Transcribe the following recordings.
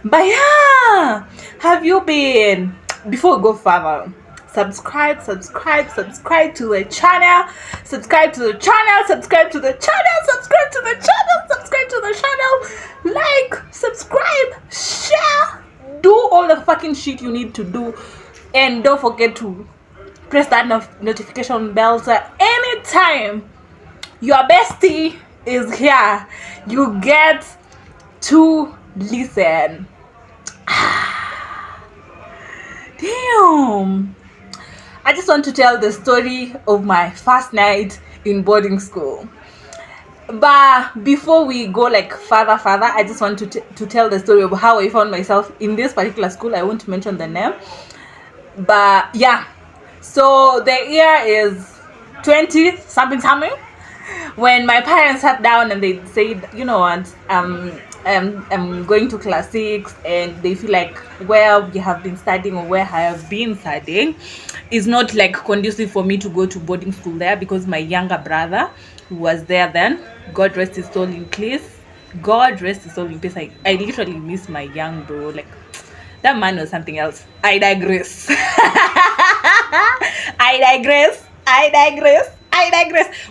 But yeah, have you been? Before we go further, subscribe to the channel, subscribe to the channel, subscribe to the channel, subscribe to the channel, like, subscribe, share, do all the fucking shit you need to do, and don't forget to press that notification bell so anytime your bestie is here, you get to listen. Damn. I just want to tell the story of my first night in boarding school. But before we go like further, I just want to tell the story of how I found myself in this particular school. I won't mention the name. But yeah. So the year is 20 something when my parents sat down and they said, you know what, I'm going to class 6, and they feel like where we have been studying or where I have been studying is not like conducive for me to go to boarding school there, because my younger brother who was there then, God rest his soul in peace, I literally miss my young bro. Like, that man was something else. I digress.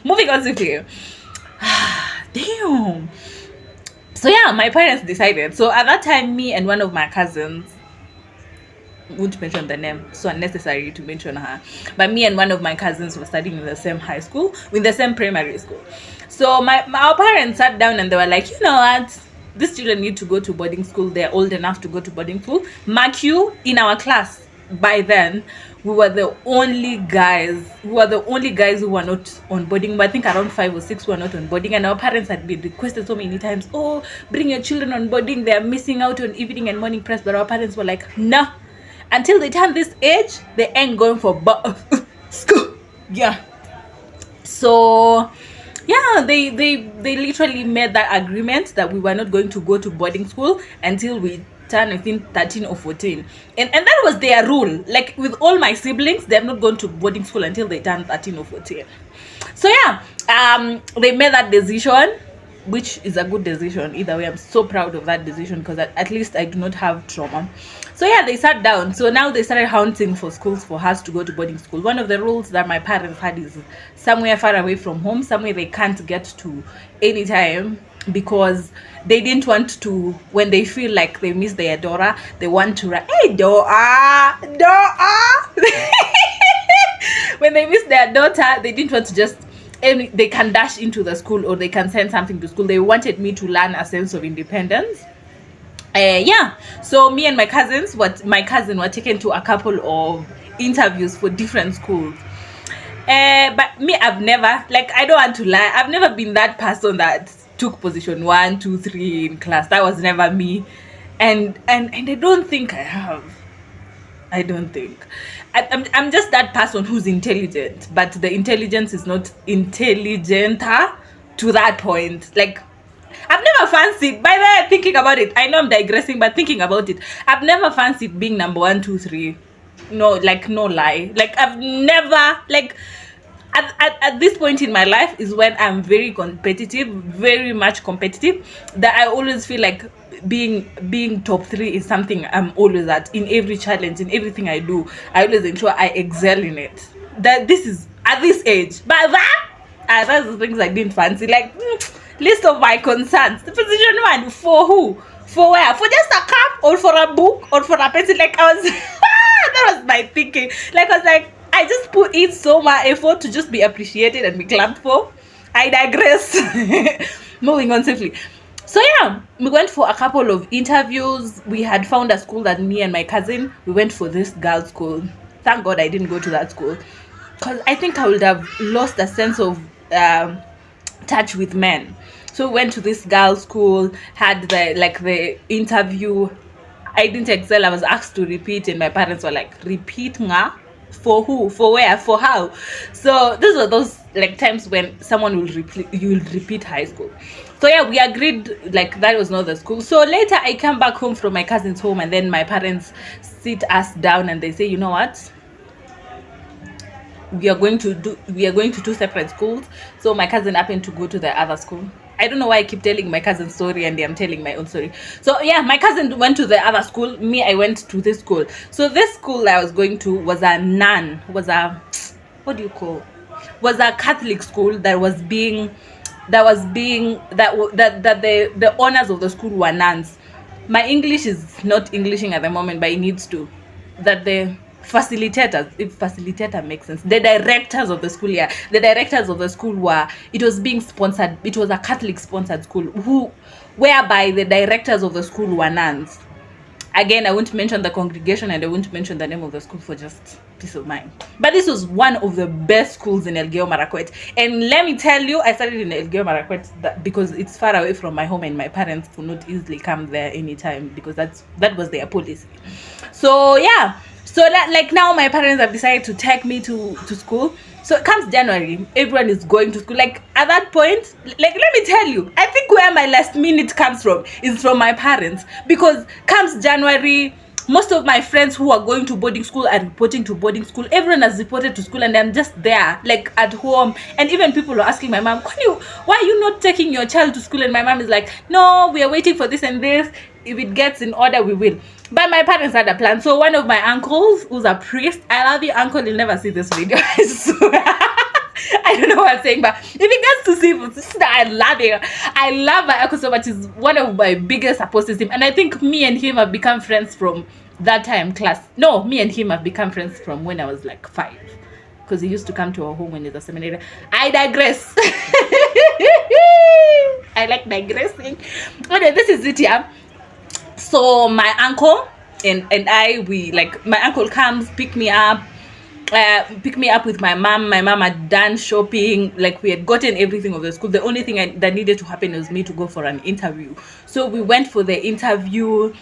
Moving on swiftly. Damn. So yeah, my parents decided. So at that time, me and one of my cousins, won't mention the name, so unnecessary to mention her, but me and one of my cousins were studying in the same high school, in the same primary school. So our parents sat down and they were like, you know what, these children need to go to boarding school. They're old enough to go to boarding school. Mark you, in our class by then, we were the only guys who were not on boarding. But I think around 5 or 6 were not on boarding, and our parents had been requested so many times, oh, bring your children on boarding, they're missing out on evening and morning press. But our parents were like, nah, until they turn this age, they ain't going for school. Yeah. So yeah, they literally made that agreement that we were not going to go to boarding school until we turn, I think, 13 or 14, and that was their rule. Like, with all my siblings, they're not going to boarding school until they turn 13 or 14. So yeah, they made that decision, which is a good decision either way. I'm so proud of that decision, because at least I do not have trauma. So yeah, they sat down. So now they started hunting for schools for us to go to boarding school. One of the rules that my parents had is somewhere far away from home, somewhere they can't get to anytime, because they didn't want to, when they feel like they miss their daughter, they want to write, hey, daughter. When they miss their daughter, they didn't want to just, they can dash into the school or they can send something to school. They wanted me to learn a sense of independence. Yeah, so me and my cousin were taken to a couple of interviews for different schools. But me, I've never, like, I don't want to lie, I've never been that person that took position 1, 2, 3 in class. That was never me, and I don't think I have. I don't think. I'm just that person who's intelligent, but the intelligence is not intelligenter to that point. Like, I've never fancied, by the way, thinking about it, I know I'm digressing, but thinking about it, I've never fancied being number 1, 2, 3. No, like, no lie. Like, I've never, like, at this point in my life is when I'm very competitive, very much competitive, that I always feel like being top 3 is something I'm always at. In every challenge, in everything I do, I always ensure I excel in it. That this is at this age. But that's the things I didn't fancy. Like, list of my concerns. The position 1, for who? For where? For just a cup, or for a book, or for a pencil? Like, I was that was my thinking. Like, I was like, I just put in so much effort to just be appreciated and be clapped for. I digress. Moving on swiftly. So yeah, we went for a couple of interviews. We had found a school that me and my cousin, we went for this girls' school. Thank God I didn't go to that school, because I think I would have lost a sense of touch with men. So we went to this girls' school, had the interview. I didn't excel. I was asked to repeat, and my parents were like, repeat nga? For who? For where? For how? So these were those like times when someone will repeat high school. So yeah, we agreed like that was not the school. So later I come back home from my cousin's home, and then my parents sit us down and they say, you know what, we are going to 2 separate schools. So my cousin happened to go to the other school, I don't know why I keep telling my cousin's story and I'm telling my own story. So yeah, my cousin went to the other school. Me, I went to this school. So this school I was going to was a nun, was a, what do you call? Was a Catholic school that was being that the owners of the school were nuns. My English is not Englishing at the moment, but it needs to. That the facilitators, if facilitator makes sense, the directors of the school, yeah, the directors of the school were, it was being sponsored, it was a Catholic sponsored school, whereby the directors of the school were nuns. Again, I won't mention the congregation and I won't mention the name of the school for just peace of mind. But this was one of the best schools in Elgeyo Marakwet. And let me tell you, I started in Elgeyo Marakwet because it's far away from my home and my parents could not easily come there anytime because that was their policy. So yeah, so that, like, now my parents have decided to take me to school. So it comes January, everyone is going to school. Like, at that point, like, let me tell you, I think where my last minute comes from is from my parents. Because comes January, most of my friends who are going to boarding school are reporting to boarding school. Everyone has reported to school and I'm just there, like, at home. And even people are asking my mom, why are you not taking your child to school? And my mom is like, no, we are waiting for this and this. If it gets in order, we will. But my parents had a plan. So one of my uncles, who's a priest, I love you, uncle, you'll never see this video. I swear. I don't know what I'm saying, but if he gets to see this, I love it. I love my uncle so much. He's one of my biggest supports him. And I think me and him have become friends from that time class. No, me and him have become friends from when I was like 5. Because he used to come to our home when he was a seminary. I digress. I like digressing. Okay, this is it, yeah. So my uncle and I, we, like, my uncle comes, pick me up with my mom. My mom had done shopping, like, we had gotten everything of the school. The only thing that needed to happen was me to go for an interview. So we went for the interview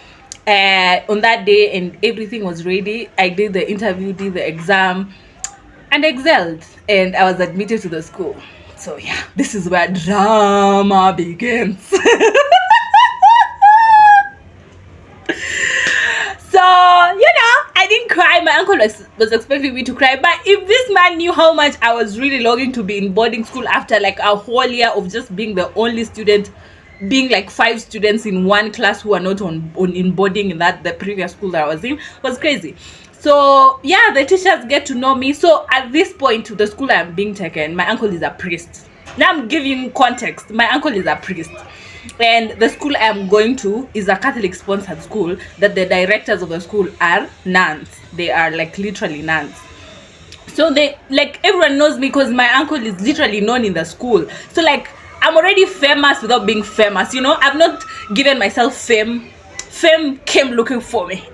on that day and everything was ready. I did the interview, did the exam and excelled, and I was admitted to the school. So yeah, this is where drama begins. So, I didn't cry. My uncle was expecting me to cry. But if this man knew how much I was really longing to be in boarding school after like a whole year of just being the only student, being like 5 students in one class who are not in boarding in the previous school that I was in, was crazy. So yeah, the teachers get to know me. So at this point, to the school I'm being taken, my uncle is a priest. Now I'm giving context. My uncle is a priest. And the school I'm going to is a Catholic sponsored school that the directors of the school are nuns. They are like literally nuns. So they, like, everyone knows me because my uncle is literally known in the school. So like, I'm already famous without being famous, I've not given myself fame. Fame came looking for me.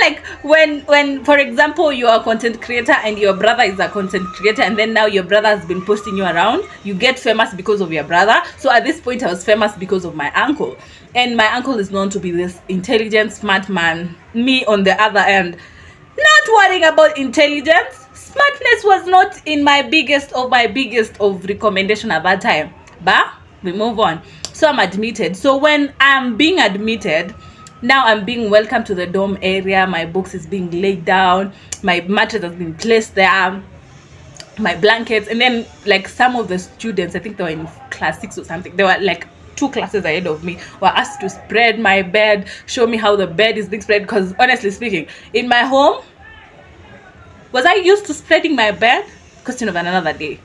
Like when for example you are a content creator and your brother is a content creator and then now your brother has been posting you around, you get famous because of your brother. So at this point I was famous because of my uncle, and my uncle is known to be this intelligent, smart man. Me on the other end, not worrying about intelligence. Smartness was not in my biggest of recommendation at that time, but we move on. So I'm admitted. So when I'm being admitted, now I'm being welcomed to the dorm area. My books is being laid down. My mattress has been placed there. My blankets. And then like some of the students, I think they were in class 6 or something. They were like 2 classes ahead of me, were asked to spread my bed, show me how the bed is being spread. Because honestly speaking, in my home, was I used to spreading my bed? Question of another day.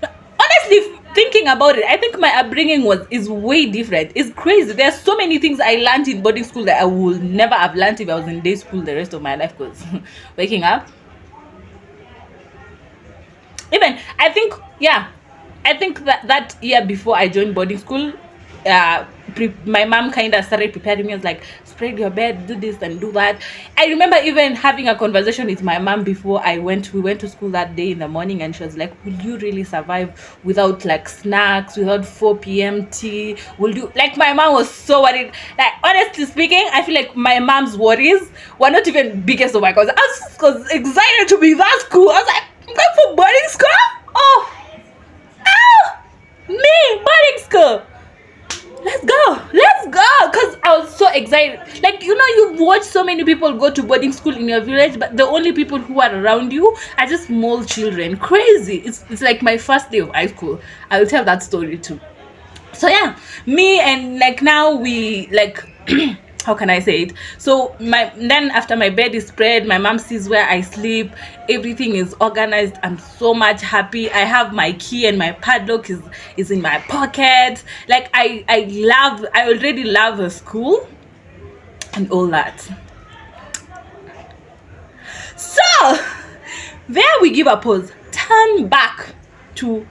Now, honestly, thinking about it, I think my upbringing is way different. It's crazy. There's so many things I learned in boarding school that I would never have learned if I was in day school the rest of my life. Because waking up, even I think that year before I joined boarding school, my mom kind of started preparing me. I was like, spread your bed, do this and do that. I remember even having a conversation with my mom before we went to school that day in the morning, and she was like, will you really survive without like snacks, without 4 p.m. tea? Will you, like, my mom was so worried. Like, honestly speaking, I feel like my mom's worries were not even biggest of my concerns. I was excited to be that school. I was like, I'm going for boarding school? Oh, me, boarding school. Let's go, because I was so excited. Like, you've watched so many people go to boarding school in your village, but the only people who are around you are just small children. Crazy. It's like my first day of high school. I will tell that story too. So yeah, me and like now we like how can I say it? So then after my bed is spread, my mom sees where I sleep, everything is organized. I'm so much happy. I have my key and my padlock is in my pocket. Like I already love the school and all that. So there we give a pause. Turn back to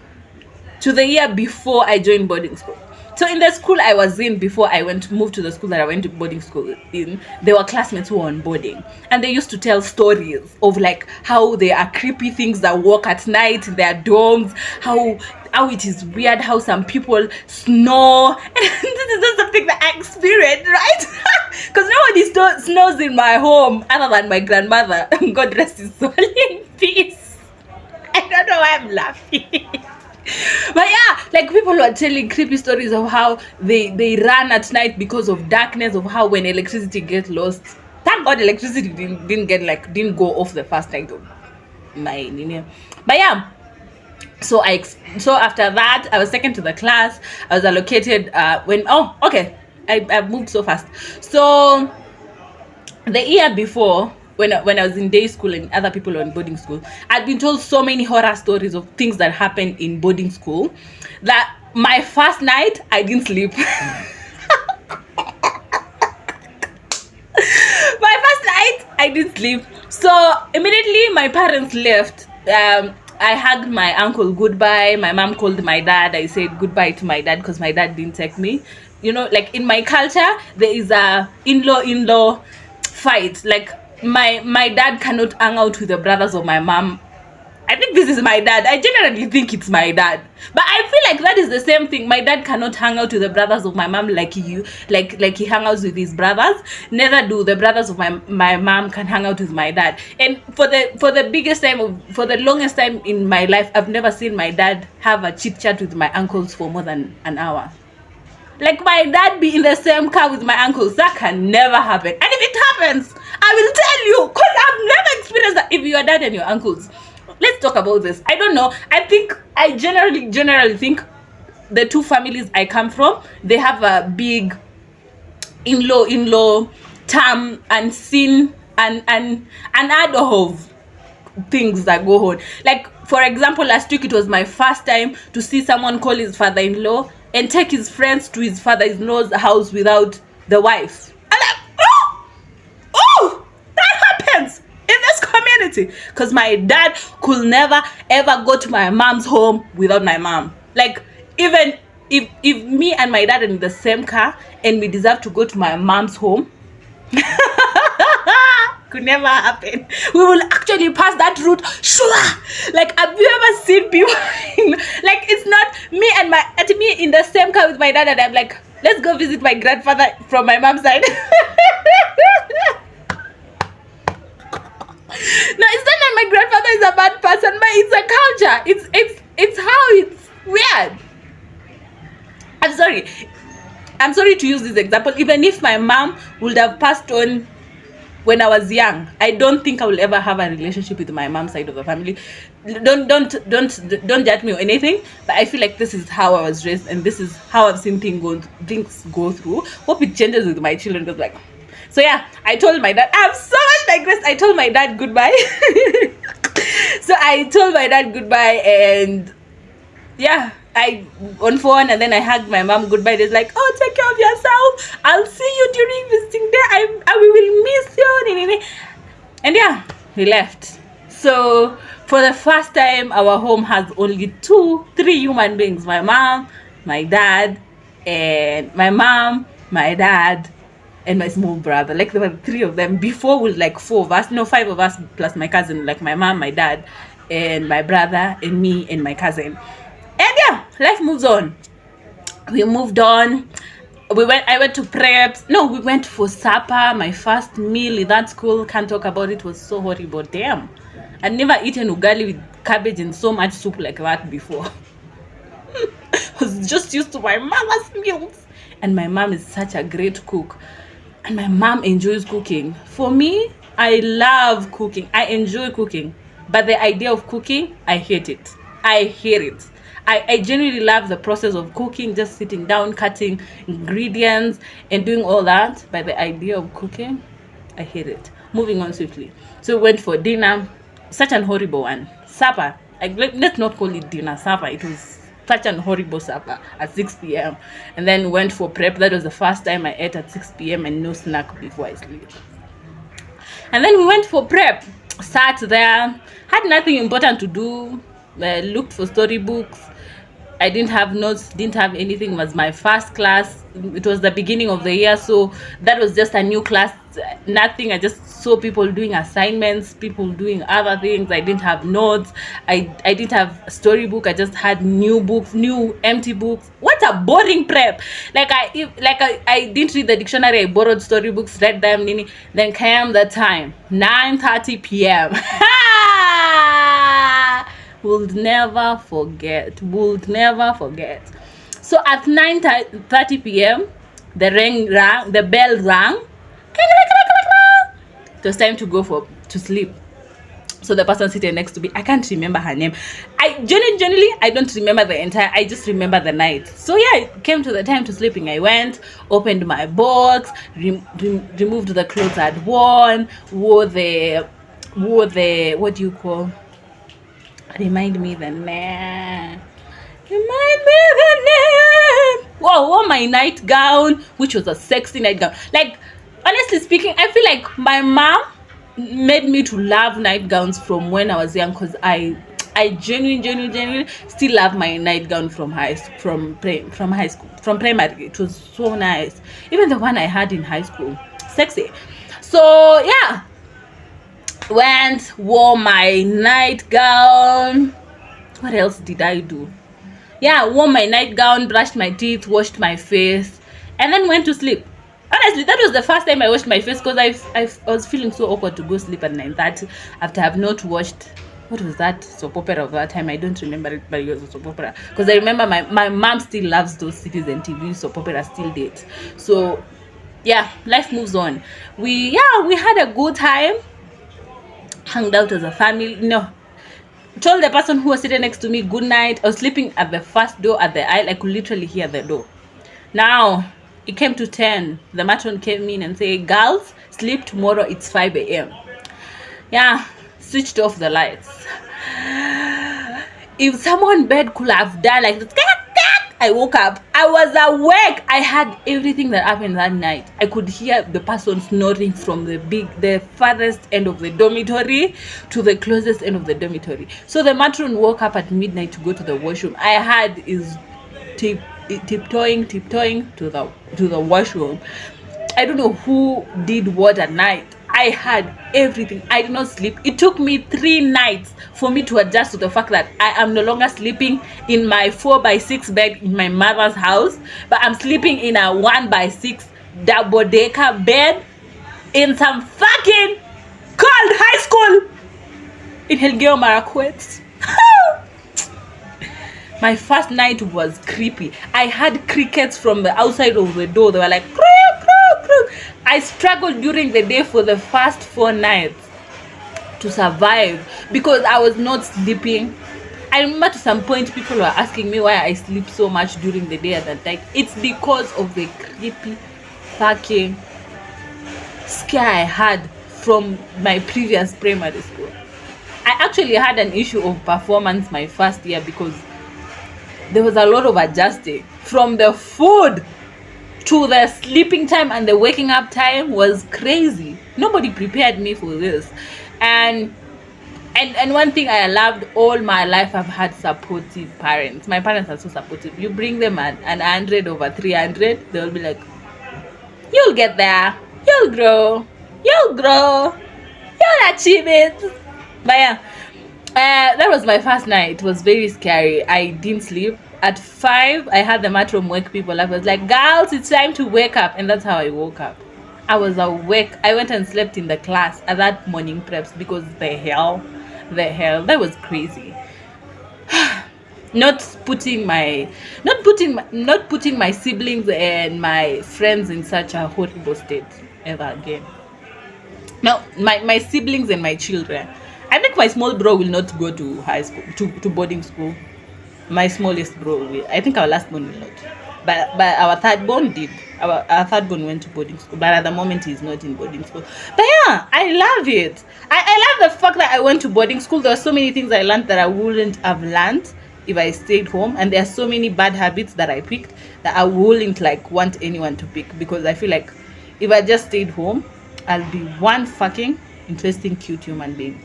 the year before I joined boarding school. So in the school I was in before I moved to the school that I went to boarding school in, there were classmates who were on boarding, and they used to tell stories of like how there are creepy things that walk at night in their dorms, how it is weird how some people snore. And this is just something that I experienced, right? Because nobody snores in my home other than my grandmother. God rest his soul in peace. I don't know why I'm laughing. But yeah, like people were telling creepy stories of how they run at night because of darkness, of how when electricity gets lost. Thank God electricity didn't go off the first night of my linear. But yeah, so after that I was taken to the class. I was allocated I moved so fast. So the year before, when I was in day school and other people were in boarding school, I'd been told so many horror stories of things that happened in boarding school that my first night I didn't sleep. My first night I didn't sleep. So immediately my parents left. I hugged my uncle goodbye. My mom called my dad. I said goodbye to my dad because my dad didn't take me. You know, like in my culture, there is a in-law fight. Like my dad cannot hang out with the brothers of my mom. I think this is my dad. I generally think it's my dad, but I feel like that is the same thing. My dad cannot hang out with the brothers of my mom like he hang out with his brothers. Neither do the brothers of my mom can hang out with my dad. And for the longest time in my life, I've never seen my dad have a chit chat with my uncles for more than an hour. Like my dad be in the same car with my uncles. That can never happen. And if it happens, I will tell you, because I've never experienced that. If your dad and your uncles, let's talk about this. I don't know. I generally think the two families I come from, they have a big in-law term and scene and ad of things that go on. Like for example, last week it was my first time to see someone call his father-in-law and take his friends to his father-in-law's house without the wife. I'm like, oh, that happens in this community. Because my dad could never ever go to my mom's home without my mom. Like even if me and my dad are in the same car and we deserve to go to my mom's home, could never happen. We will actually pass that route. Sure. Like, have you ever seen people like it's not me in the same car with my dad and I'm like, let's go visit my grandfather from my mom's side. No, it's not that my grandfather is a bad person, but it's a culture. It's how it's weird. I'm sorry to use this example. Even if my mom would have passed on when I was young, I don't think I will ever have a relationship with my mom's side of the family. Don't judge me or anything, but I feel like this is how I was raised and this is how I've seen things go through. Hope it changes with my children. Because like, so yeah, I told my dad, I'm so much digress. I told my dad goodbye. So I told my dad goodbye and yeah, I on phone, and then I hugged my mom goodbye. It's like, oh, take care of yourself. I'll see you during visiting day. We will miss you. And yeah, we left. So for the first time, our home has only 3 human beings: my mom, my dad, and my mom, my dad, and my small brother. Like there were 3 of them. Before was like 4 of us, no, 5 of us plus my cousin. Like my mom, my dad, and my brother, and me, and my cousin. And yeah, life moves on. We moved on. I went to preps. No, we went for supper. My first meal in that school. Can't talk about it. It was so horrible. Damn. I'd never eaten ugali with cabbage and so much soup like that before. I was just used to my mama's meals. And my mom is such a great cook. and my mom enjoys cooking. For me, I love cooking. I enjoy cooking. But the idea of cooking, I hate it. I hate it. I genuinely love the process of cooking, just sitting down, cutting ingredients, and doing all that. But the idea of cooking, I hate it. Moving on swiftly. So we went for dinner. Such an horrible one. Supper. Let's not call it dinner, supper. It was such an horrible supper at 6 p.m. And then went for prep. That was the first time I ate at 6 p.m. and no snack before I sleep. And then we went for prep. Sat there. Had nothing important to do. Looked for storybooks. I didn't have notes, didn't have anything. It was my first class. It was the beginning of the year, so that was just a new class. Nothing. I just saw people doing assignments, people doing other things. I didn't have notes. I didn't have a storybook. I just had new books, new empty books. What a boring prep. I didn't read the dictionary. I borrowed storybooks, read them, then came the time, 9:30 p.m. Would never forget. So at 9:30 p.m. the bell rang. It was time to go to sleep. So the person sitting next to me, I can't remember her name. I genuinely I don't remember the entire. I just remember the night. So yeah, it came to the time to sleeping. I went, opened my box, removed the clothes I'd worn, wore the what do you call? Remind me the name. Whoa, wore my nightgown, which was a sexy nightgown. Like, honestly speaking, I feel like my mom made me to love nightgowns from when I was young, because I genuinely still love my nightgown from primary. It was so nice. Even the one I had in high school, sexy. So yeah, wore my nightgown. What else did I do? Yeah, wore my nightgown, brushed my teeth, washed my face, and then went to sleep. Honestly, that was the first time I washed my face, because I was feeling so awkward to go sleep at 9:30 after I have not watched, what was that soap opera of that time? I don't remember it, but it was a soap opera, because I remember my mom still loves those cities and TV soap opera still date. So yeah, life moves on. We had a good time, hung out as a family. Told the person who was sitting next to me good night. I was sleeping at the first door at the aisle. I could literally hear the door. Now it came to 10. The matron came in and said, girls, sleep tomorrow, it's 5 a.m. Yeah, switched off the lights. If someone bed could have done like this, I woke up. I was awake. I had everything that happened that night. I could hear the person snoring from the farthest end of the dormitory to the closest end of the dormitory. So the matron woke up at midnight to go to the washroom. I had is tiptoeing to the washroom. I don't know who did what at night. I had everything. I did not sleep. It took me 3 nights for me to adjust to the fact that I am no longer sleeping in my 4x6 bed in my mother's house, but I'm sleeping in a 1x6 double-decker bed in some fucking cold high school in Helgeo Marakwet. My first night was creepy. I had crickets from the outside of the door. They were like, crook, crook, crook. I struggled during the day for the first 4 nights to survive because I was not sleeping. I remember to some point people were asking me why I sleep so much during the day at that time. It's because of the creepy fucking scare I had from my previous primary school. I actually had an issue of performance my first year because there was a lot of adjusting. From the food to the sleeping time and the waking up time was crazy. Nobody prepared me for this. And one thing I loved all my life, I've had supportive parents. My parents are so supportive. You bring them an 100 over 300, they'll be like, you'll get there, you'll grow, you'll achieve it. But yeah, that was my first night. It was very scary. I didn't sleep. At 5, I had the matron wake people up. I was like, girls, it's time to wake up. And that's how I woke up. I was awake. I went and slept in the class at that morning preps because the hell, that was crazy. Not putting my siblings and my friends in such a horrible state. ever again. Now, my siblings and my children. I think my small bro will not go to high school, to boarding school. My smallest bro will. I think our last born will not. But our third born did. Our third born went to boarding school. But at the moment he's not in boarding school. But yeah, I love it. I love the fact that I went to boarding school. There are so many things I learned that I wouldn't have learned if I stayed home. And there are so many bad habits that I picked that I wouldn't like want anyone to pick, because I feel like if I just stayed home, I'll be one fucking interesting, cute human being.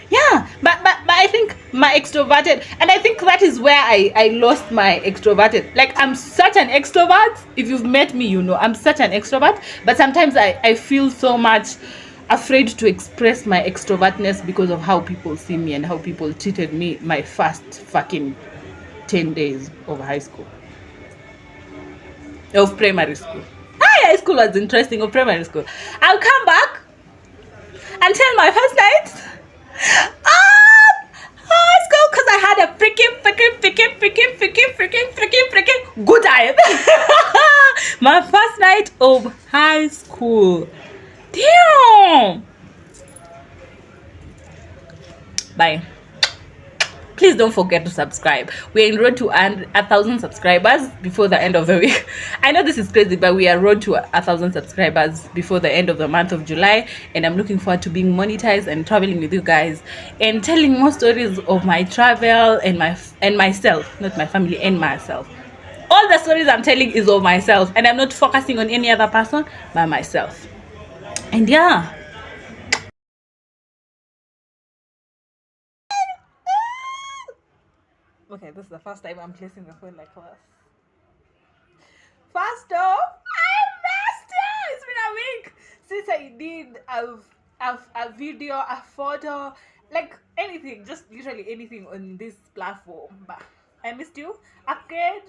Yeah, but I think my extroverted, and I think that is where I lost my extroverted. Like, I'm such an extrovert. If you've met me, you know I'm such an extrovert, but sometimes I feel so much afraid to express my extrovertness because of how people see me and how people treated me my first fucking 10 days of high school, of primary school. High school was interesting, of primary school. I'll come back and tell my first night. High school, because I had a freaking good time. My first night of high school. Damn. Bye. Please don't forget to subscribe. We're in road to 1,000 subscribers before the end of the week. I know this is crazy, but we are road to 1,000 subscribers before the end of the month of July, and I'm looking forward to being monetized and traveling with you guys and telling more stories of my travel and myself, not my family, and myself. All the stories I'm telling is of myself, and I'm not focusing on any other person but myself. And yeah. Okay, this is the first time I'm placing the phone like this. First off, I missed it. It's been a week since I did a video, a photo, like anything, just literally anything on this platform. But I missed you. Upgrade,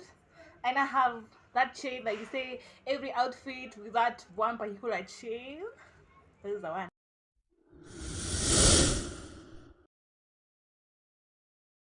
and I have that chain that you say every outfit with that one particular chain. This is the one.